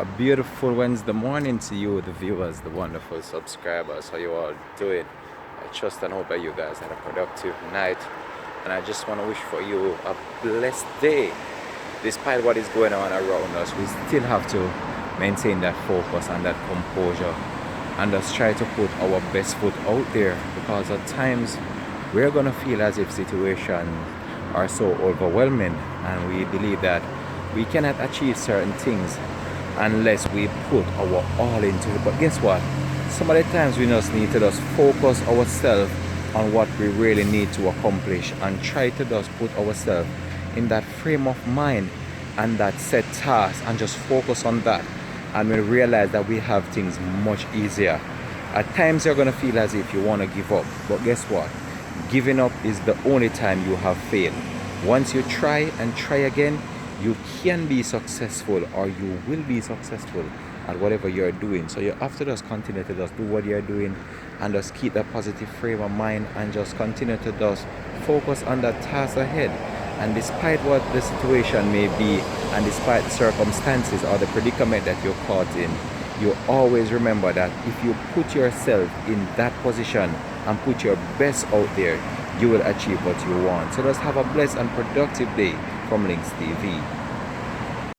A beautiful Wednesday morning to you, the viewers, the wonderful subscribers. How you all doing? I trust and hope that you guys had a productive night. And I just want to wish for you a blessed day. Despite what is going on around us, we still have to maintain that focus and that composure and just try to put our best foot out there, because at times we're going to feel as if situations are so overwhelming and we believe that we cannot achieve certain things unless we put our all into it. But guess what? Some of the times we just need to just focus ourselves on what we really need to accomplish and try to just put ourselves in that frame of mind and that set task and just focus on that, and we realize that we have things much easier. At times you're going to feel as if you want to give up, but guess what? Giving up is the only time you have failed. Once you try and try again, you can be successful, or you will be successful at whatever you're doing. So you have to just continue to just do what you're doing and just keep that positive frame of mind and just continue to just focus on that task ahead. And despite what the situation may be, and despite the circumstances or the predicament that you're caught in, you always remember that if you put yourself in that position and put your best out there, you will achieve what you want. So just have a blessed and productive day from Links TV.